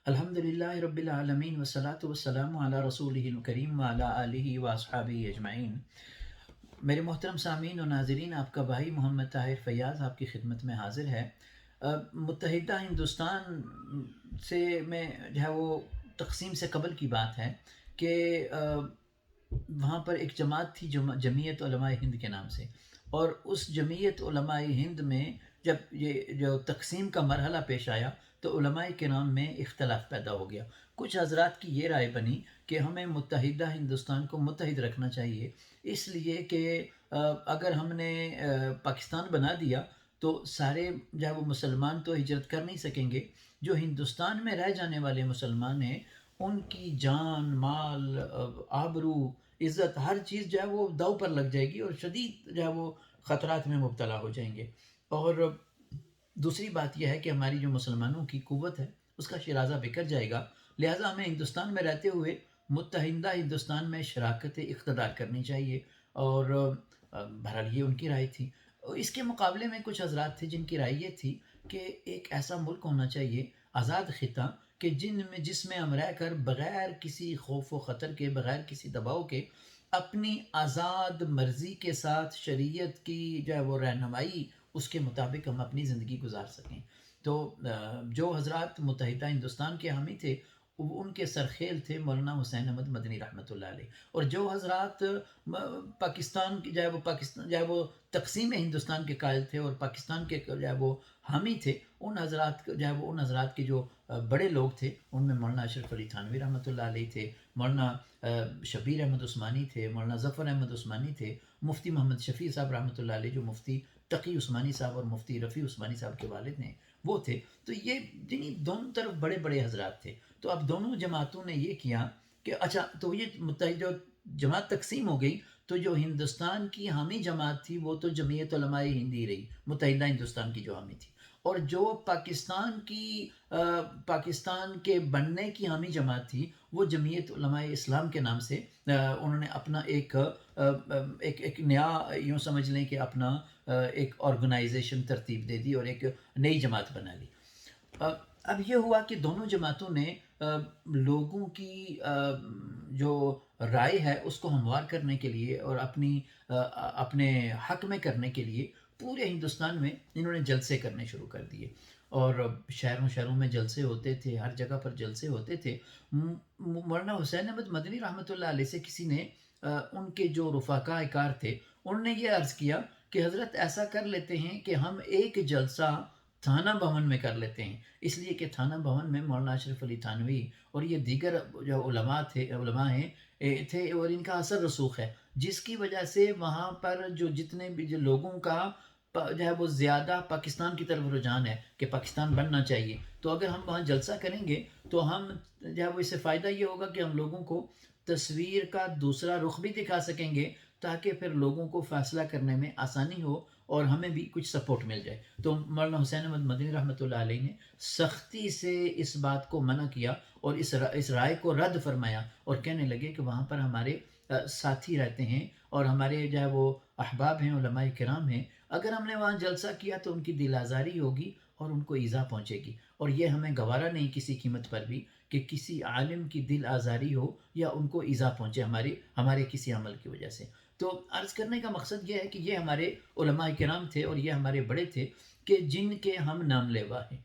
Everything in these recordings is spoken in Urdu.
الحمدللہ رب العالمین والصلاة والسلام علی رسولہ الکریم وعلی آلہ واصحابہ اجمعین۔ میرے محترم سامعین و ناظرین، آپ کا بھائی محمد طاہر فیاض آپ کی خدمت میں حاضر ہے۔ متحدہ ہندوستان سے میں جو ہے وہ تقسیم سے قبل کی بات ہے کہ وہاں پر ایک جماعت تھی جمعیت علماء ہند کے نام سے، اور اس جمعیت علماء ہند میں جب یہ جو تقسیم کا مرحلہ پیش آیا تو علماء کرام میں اختلاف پیدا ہو گیا۔ کچھ حضرات کی یہ رائے بنی کہ ہمیں متحدہ ہندوستان کو متحد رکھنا چاہیے، اس لیے کہ اگر ہم نے پاکستان بنا دیا تو سارے جو ہے وہ مسلمان تو ہجرت کر نہیں سکیں گے، جو ہندوستان میں رہ جانے والے مسلمان ہیں ان کی جان، مال، آبرو، عزت، ہر چیز جو ہے وہ داؤ پر لگ جائے گی اور شدید جو ہے وہ خطرات میں مبتلا ہو جائیں گے۔ اور دوسری بات یہ ہے کہ ہماری جو مسلمانوں کی قوت ہے اس کا شرازہ بکھر جائے گا، لہٰذا ہمیں ہندوستان میں رہتے ہوئے متحدہ ہندوستان میں شراکت اقتدار کرنی چاہیے، اور بہرحال یہ ان کی رائے تھی۔ اس کے مقابلے میں کچھ حضرات تھے جن کی رائے یہ تھی کہ ایک ایسا ملک ہونا چاہیے، آزاد خطہ، کہ جس میں ہم رہ کر بغیر کسی خوف و خطر کے، بغیر کسی دباؤ کے، اپنی آزاد مرضی کے ساتھ شریعت کی جو ہے وہ رہنمائی اس کے مطابق ہم اپنی زندگی گزار سکیں۔ تو جو حضرات متحدہ ہندوستان کے حامی تھے ان کے سرخیل تھے مولانا حسین احمد مدنی رحمۃ اللہ علیہ، اور جو حضرات پاکستان کی جو ہے وہ تقسیم ہندوستان کے قائل تھے اور پاکستان کے جو ہے وہ حامی تھے، ان حضرات کے جو بڑے لوگ تھے ان میں مولانا اشرف علی تھانوی رحمۃ اللہ علیہ تھے، مولانا شبیر احمد عثمانی تھے، مولانا ظفر احمد عثمانی تھے، مفتی محمد شفیع صاحب رحمۃ اللہ علیہ جو مفتی تقی عثمانی صاحب اور مفتی رفیع عثمانی صاحب کے والد ہیں وہ تھے۔ تو یہ دونوں طرف بڑے بڑے حضرات تھے۔ تو اب دونوں جماعتوں نے یہ کیا کہ اچھا، تو یہ متحد جو جماعت تقسیم ہو گئی تو جو ہندوستان کی حامی جماعت تھی وہ تو جمعیت علماء ہند ہی رہی، متحدہ ہندوستان کی جو حامی تھی، اور جو پاکستان کے بننے کی حامی جماعت تھی وہ جمعیت علماء اسلام کے نام سے انہوں نے اپنا ایک نیا، یوں سمجھ لیں کہ اپنا ایک آرگنائزیشن ترتیب دے دی اور ایک نئی جماعت بنا لی۔ اب یہ ہوا کہ دونوں جماعتوں نے لوگوں کی جو رائے ہے اس کو ہموار کرنے کے لیے اور اپنے حق میں کرنے کے لیے پورے ہندوستان میں انہوں نے جلسے کرنے شروع کر دیے، اور شہروں میں جلسے ہوتے تھے، ہر جگہ پر جلسے ہوتے تھے۔ مولانا حسین احمد مدنی رحمۃ اللہ علیہ سے کسی نے ان کے جو رفقاء کار تھے انہوں نے یہ عرض کیا کہ حضرت ایسا کر لیتے ہیں کہ ہم ایک جلسہ تھانہ بھون میں کر لیتے ہیں، اس لیے کہ تھانہ بھون میں مولانا اشرف علی تھانوی اور یہ دیگر جو علماء ہیں تھے، اور ان کا اثر رسوخ ہے، جس کی وجہ سے وہاں پر جو جتنے بھی جو لوگوں کا جو ہے وہ زیادہ پاکستان کی طرف رجحان ہے کہ پاکستان بننا چاہیے، تو اگر ہم وہاں جلسہ کریں گے تو ہم جو ہے وہ اس سے فائدہ یہ ہوگا کہ ہم لوگوں کو تصویر کا دوسرا رخ بھی دکھا سکیں گے تاکہ پھر لوگوں کو فیصلہ کرنے میں آسانی ہو اور ہمیں بھی کچھ سپورٹ مل جائے۔ تو مولانا حسین احمد مدنی رحمۃ اللہ علیہ نے سختی سے اس بات کو منع کیا اور اس رائے کو رد فرمایا، اور کہنے لگے کہ وہاں پر ہمارے ساتھی رہتے ہیں اور ہمارے جو ہے وہ احباب ہیں، علماء کرام ہیں، اگر ہم نے وہاں جلسہ کیا تو ان کی دل آزاری ہوگی اور ان کو ایذا پہنچے گی، اور یہ ہمیں گوارا نہیں کسی قیمت پر بھی کہ کسی عالم کی دل آزاری ہو یا ان کو ایذا پہنچے ہمارے کسی عمل کی وجہ سے۔ تو عرض کرنے کا مقصد یہ ہے کہ یہ ہمارے علماء کرام تھے اور یہ ہمارے بڑے تھے کہ جن کے ہم نام لیوا ہیں۔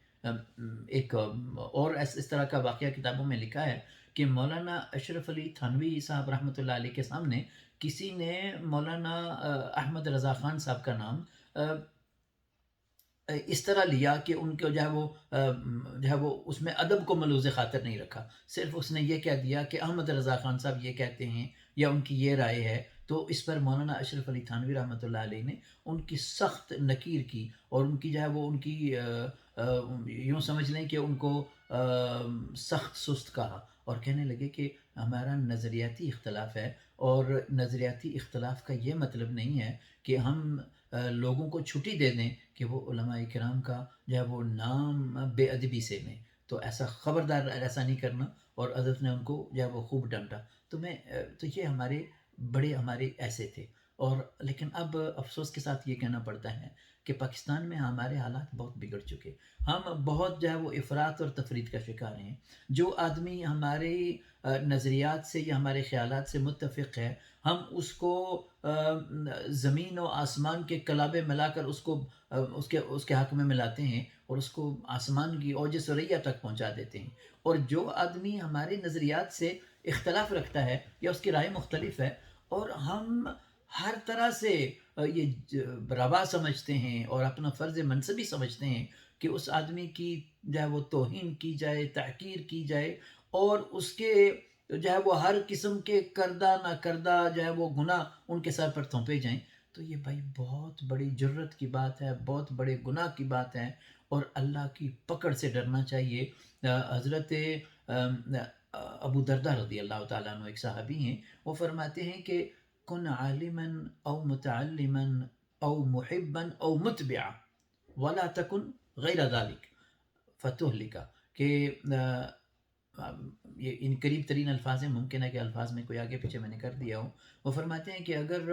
ایک اور اس طرح کا واقعہ کتابوں میں لکھا ہے کہ مولانا اشرف علی تھانوی صاحب رحمۃ اللہ علیہ کے سامنے کسی نے مولانا احمد رضا خان صاحب کا نام اس طرح لیا کہ ان کو جو ہے وہ اس میں ادب کو ملوز خاطر نہیں رکھا، صرف اس نے یہ کہہ دیا کہ احمد رضا خان صاحب یہ کہتے ہیں یا ان کی یہ رائے ہے، تو اس پر مولانا اشرف علی تھانوی رحمۃ اللہ علیہ نے ان کی سخت نکیر کی، اور ان کی جو ہے وہ ان کی یوں سمجھ لیں کہ ان کو سخت سست کہا، اور کہنے لگے کہ ہمارا نظریاتی اختلاف ہے، اور نظریاتی اختلاف کا یہ مطلب نہیں ہے کہ ہم لوگوں کو چھٹی دے دیں کہ وہ علماء کرام کا جو ہے وہ نام بے ادبی سے لیں، تو ایسا خبردار ایسا نہیں کرنا، اور حضرت نے ان کو جو ہے وہ خوب ڈانٹا۔ تو یہ ہمارے ایسے تھے، اور لیکن اب افسوس کے ساتھ یہ کہنا پڑتا ہے کہ پاکستان میں ہمارے حالات بہت بگڑ چکے، ہم بہت جو ہے وہ افراط اور تفرید کا شکار ہیں۔ جو آدمی ہمارے نظریات سے یا ہمارے خیالات سے متفق ہے، ہم اس کو زمین و آسمان کے کلابے ملا کر اس کو اس کے حق میں ملاتے ہیں اور اس کو آسمان کی اوج ثریا تک پہنچا دیتے ہیں۔ اور جو آدمی ہمارے نظریات سے اختلاف رکھتا ہے یا اس کی رائے مختلف ہے اور ہم ہر طرح سے یہ روا سمجھتے ہیں اور اپنا فرض منصبی سمجھتے ہیں کہ اس آدمی کی جو ہے وہ توہین کی جائے، تحقیر کی جائے اور اس کے جو ہے وہ ہر قسم کے کردہ نہ کردہ جو ہے وہ گناہ ان کے سر پر تھوپے جائیں، تو یہ بھائی بہت بڑی جرت کی بات ہے، بہت بڑے گناہ کی بات ہے اور اللہ کی پکڑ سے ڈرنا چاہیے۔ حضرت ابو دردہ رضی اللہ تعالیٰ عنہ ایک صحابی ہیں، وہ فرماتے ہیں کہ کن عالما او متعلما او محبا او متبعا ولا تکن غیر ذلك فتہلک، کہ یہ ان قریب ترین الفاظ ہیں، ممکن ہے کہ الفاظ میں کوئی آگے پیچھے میں نے کر دیا ہو۔ وہ فرماتے ہیں کہ اگر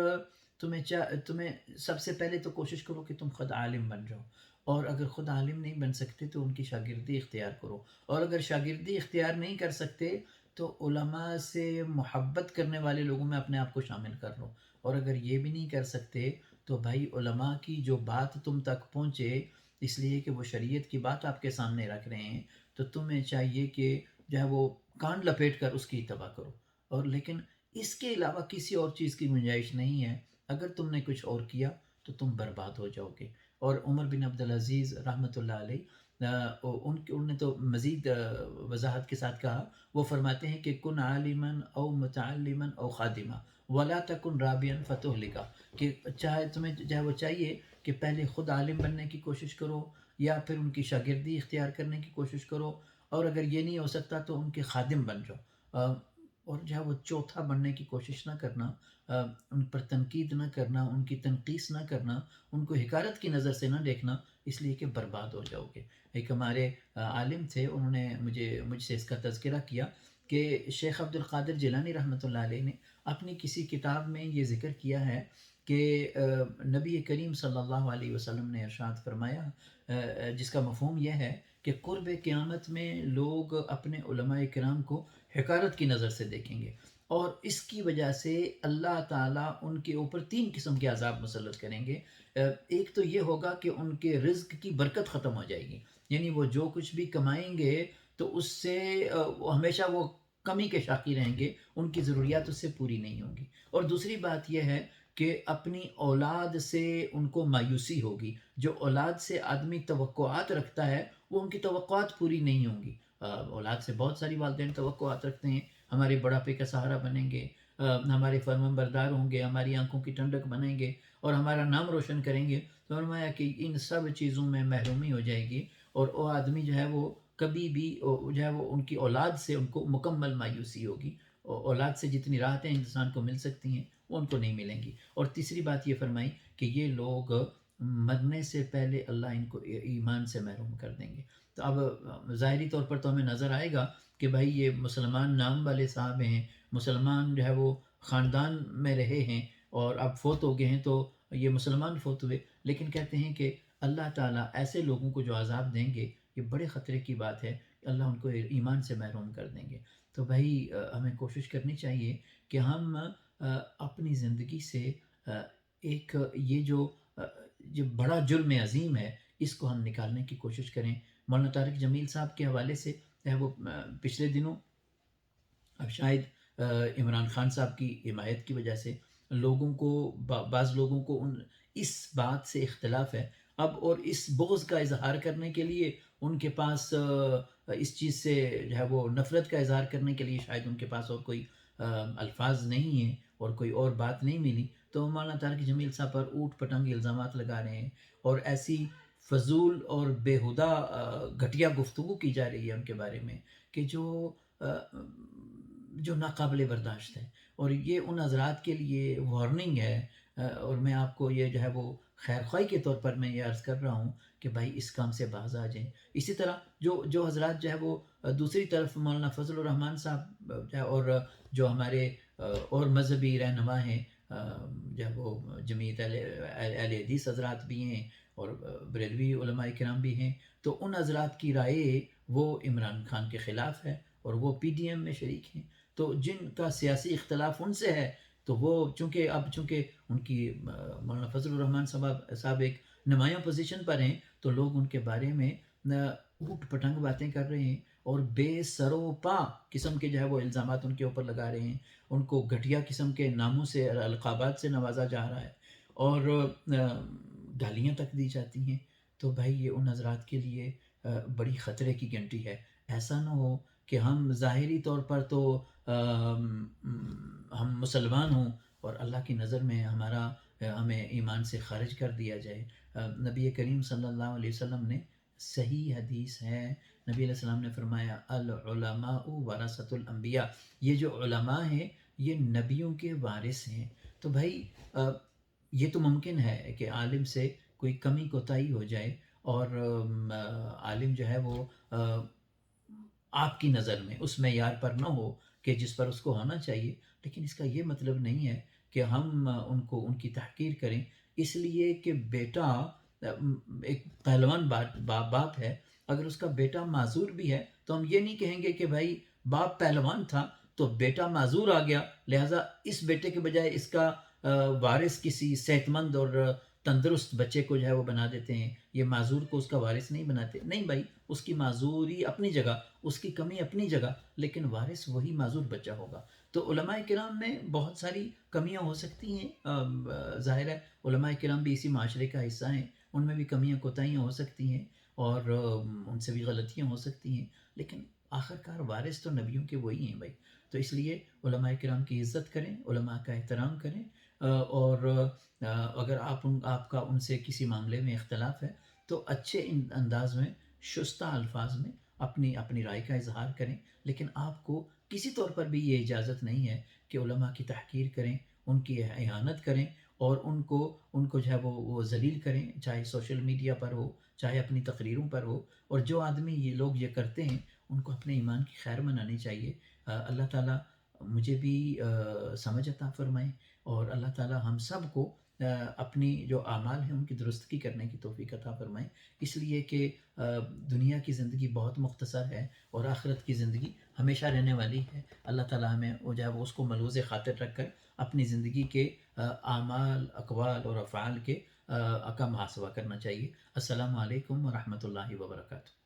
تمہیں سب سے پہلے تو کوشش کرو کہ تم خود عالم بن جاؤ، اور اگر خود عالم نہیں بن سکتے تو ان کی شاگردی اختیار کرو، اور اگر شاگردی اختیار نہیں کر سکتے تو علماء سے محبت کرنے والے لوگوں میں اپنے آپ کو شامل کر لو، اور اگر یہ بھی نہیں کر سکتے تو بھائی علماء کی جو بات تم تک پہنچے، اس لیے کہ وہ شریعت کی بات آپ کے سامنے رکھ رہے ہیں، تو تمہیں چاہیے کہ جو ہے وہ کان لپیٹ کر اس کی اتباع کرو، اور لیکن اس کے علاوہ کسی اور چیز کی گنجائش نہیں ہے۔ اگر تم نے کچھ اور کیا تو تم برباد ہو جاؤ گے۔ اور عمر بن عبدالعزیز رحمۃ اللہ علیہ ان نے تو مزید وضاحت کے ساتھ کہا، وہ فرماتے ہیں کہ کن عالما او متعلما او خادما ولا تکن رابیا فتہلکا، کہ چاہے تمہیں جو ہے وہ چاہیے کہ پہلے خود عالم بننے کی کوشش کرو یا پھر ان کی شاگردی اختیار کرنے کی کوشش کرو، اور اگر یہ نہیں ہو سکتا تو ان کے خادم بن جاؤ، اور جو ہے وہ چوتھا بننے کی کوشش نہ کرنا، ان پر تنقید نہ کرنا، ان کی تنقیص نہ کرنا، ان کو حقارت کی نظر سے نہ دیکھنا، اس لیے کہ برباد ہو جاؤ گے۔ ایک ہمارے عالم تھے، انہوں نے مجھ سے اس کا تذکرہ کیا کہ شیخ عبد القادر جیلانی رحمۃ اللہ علیہ نے اپنی کسی کتاب میں یہ ذکر کیا ہے کہ نبی کریم صلی اللہ علیہ وسلم نے ارشاد فرمایا، جس کا مفہوم یہ ہے کہ قرب قیامت میں لوگ اپنے علماء کرام کو حقارت کی نظر سے دیکھیں گے، اور اس کی وجہ سے اللہ تعالیٰ ان کے اوپر 3 قسم کے عذاب مسلط کریں گے۔ ایک تو یہ ہوگا کہ ان کے رزق کی برکت ختم ہو جائے گی، یعنی وہ جو کچھ بھی کمائیں گے تو اس سے ہمیشہ وہ کمی کے شاکی رہیں گے، ان کی ضروریات اس سے پوری نہیں ہوں گی۔ اور دوسری بات یہ ہے کہ اپنی اولاد سے ان کو مایوسی ہوگی، جو اولاد سے آدمی توقعات رکھتا ہے وہ ان کی توقعات پوری نہیں ہوں گی۔ اولاد سے بہت ساری والدین توقعات رکھتے ہیں، ہمارے بڑھاپے کا سہارا بنیں گے، ہمارے فرمان بردار ہوں گے، ہماری آنکھوں کی ٹھنڈک بنیں گے اور ہمارا نام روشن کریں گے، تو فرمایا کہ ان سب چیزوں میں محرومی ہو جائے گی، اور وہ آدمی جو ہے وہ کبھی بھی جو ہے وہ ان کی اولاد سے ان کو مکمل مایوسی ہوگی، اولاد سے جتنی راحتیں انسان کو مل سکتی ہیں وہ ان کو نہیں ملیں گی۔ اور تیسری بات یہ فرمائی کہ یہ لوگ مرنے سے پہلے اللہ ان کو ایمان سے محروم کر دیں گے۔ تو اب ظاہری طور پر تو ہمیں نظر آئے گا کہ بھائی یہ مسلمان نام والے صاحب ہیں، مسلمان جو ہے وہ خاندان میں رہے ہیں اور اب فوت ہو گئے ہیں، تو یہ مسلمان فوت ہوئے، لیکن کہتے ہیں کہ اللہ تعالیٰ ایسے لوگوں کو جو عذاب دیں گے، یہ بڑے خطرے کی بات ہے، اللہ ان کو ایمان سے محروم کر دیں گے۔ تو بھائی ہمیں کوشش کرنی چاہیے کہ ہم اپنی زندگی سے ایک یہ جو بڑا جرم عظیم ہے، اس کو ہم نکالنے کی کوشش کریں۔ مولانا طارق جمیل صاحب کے حوالے سے وہ پچھلے دنوں اب شاید عمران خان صاحب کی حمایت کی وجہ سے لوگوں کو بعض لوگوں کو اس بات سے اختلاف ہے اب، اور اس بغض کا اظہار کرنے کے لیے ان کے پاس اس چیز سے جو ہے وہ نفرت کا اظہار کرنے کے لیے شاید ان کے پاس اور کوئی الفاظ نہیں ہیں اور کوئی اور بات نہیں ملی، تو مولانا طارق جمیل صاحب پر اوٹ پٹنگ الزامات لگا رہے ہیں اور ایسی فضول اور بیہودہ گھٹیا گفتگو کی جا رہی ہے ان کے بارے میں کہ جو ناقابل برداشت ہے، اور یہ ان حضرات کے لیے وارننگ ہے، اور میں آپ کو یہ جو ہے وہ خیر خواہی کے طور پر میں یہ عرض کر رہا ہوں کہ بھائی اس کام سے باز آ جائیں۔ اسی طرح جو حضرات جو ہے وہ دوسری طرف مولانا فضل الرحمان صاحب اور جو ہمارے اور مذہبی رہنما ہیں، جو ہے وہ جمعیت اہل حدیث حضرات بھی ہیں اور بریلوی علماء کرام بھی ہیں، تو ان حضرات کی رائے وہ عمران خان کے خلاف ہے اور وہ پی ڈی ایم میں شریک ہیں، تو جن کا سیاسی اختلاف ان سے ہے تو وہ چونکہ ان کی مولانا فضل الرحمان صاحب ایک نمایاں پوزیشن پر ہیں، تو لوگ ان کے بارے میں اوٹ پٹنگ باتیں کر رہے ہیں اور بے سر و پا قسم کے جو ہے وہ الزامات ان کے اوپر لگا رہے ہیں، ان کو گھٹیا قسم کے ناموں سے القابات سے نوازا جا رہا ہے اور گالیاں تک دی جاتی ہیں۔ تو بھائی یہ ان حضرات کے لیے بڑی خطرے کی گھنٹی ہے۔ ایسا نہ ہو کہ ہم ظاہری طور پر تو ہم مسلمان ہوں اور اللہ کی نظر میں ہمیں ایمان سے خارج کر دیا جائے۔ نبی کریم صلی اللہ علیہ وسلم نے صحیح حدیث ہے، نبی علیہ السلام نے فرمایا العلماء ورثۃ الانبیاء، یہ جو علماء ہیں یہ نبیوں کے وارث ہیں۔ تو بھائی یہ تو ممکن ہے کہ عالم سے کوئی کمی کوتاہی ہو جائے اور عالم جو ہے وہ آپ کی نظر میں اس معیار پر نہ ہو کہ جس پر اس کو ہونا چاہیے، لیکن اس کا یہ مطلب نہیں ہے کہ ہم ان کی تحقیر کریں اس لیے کہ بیٹا ایک پہلوان باپ ہے، اگر اس کا بیٹا معذور بھی ہے تو ہم یہ نہیں کہیں گے کہ بھائی باپ پہلوان تھا تو بیٹا معذور آ گیا لہٰذا اس بیٹے کے بجائے اس کا وارث کسی صحت مند اور تندرست بچے کو جو ہے وہ بنا دیتے ہیں، یہ معذور کو اس کا وارث نہیں بناتے۔ نہیں بھائی، اس کی معذوری اپنی جگہ، اس کی کمی اپنی جگہ، لیکن وارث وہی معذور بچہ ہوگا۔ تو علماء کرام میں بہت ساری کمیاں ہو سکتی ہیں، ظاہر ہے علماء کرام بھی اسی معاشرے کا حصہ ہیں، ان میں بھی کمیاں کوتاہیاں ہو سکتی ہیں اور ان سے بھی غلطیاں ہو سکتی ہیں، لیکن آخرکار وارث تو نبیوں کے وہی ہیں بھائی۔ تو اس لیے علماء کرام کی عزت کریں، علماء کا احترام کریں، اور اگر آپ کا ان سے کسی معاملے میں اختلاف ہے تو اچھے انداز میں، شستہ الفاظ میں اپنی رائے کا اظہار کریں، لیکن آپ کو کسی طور پر بھی یہ اجازت نہیں ہے کہ علماء کی تحقیر کریں، ان کی اہانت کریں اور ان کو جو ہے وہ ذلیل کریں، چاہے سوشل میڈیا پر ہو، چاہے اپنی تقریروں پر ہو۔ اور جو آدمی یہ لوگ یہ کرتے ہیں ان کو اپنے ایمان کی خیر منانی چاہیے۔ اللہ تعالیٰ مجھے بھی سمجھ عطا فرمائے اور اللہ تعالیٰ ہم سب کو اپنی جو اعمال ہیں ان کی درستگی کرنے کی توفیق عطا فرمائے، اس لیے کہ دنیا کی زندگی بہت مختصر ہے اور آخرت کی زندگی ہمیشہ رہنے والی ہے۔ اللہ تعالیٰ ہمیں وہ جو ہے وہ اس کو ملحوظ خاطر رکھ کر اپنی زندگی کے اعمال، اقوال اور افعال کا محاسبہ کرنا چاہیے۔ السلام علیکم ورحمۃ اللہ وبرکاتہ۔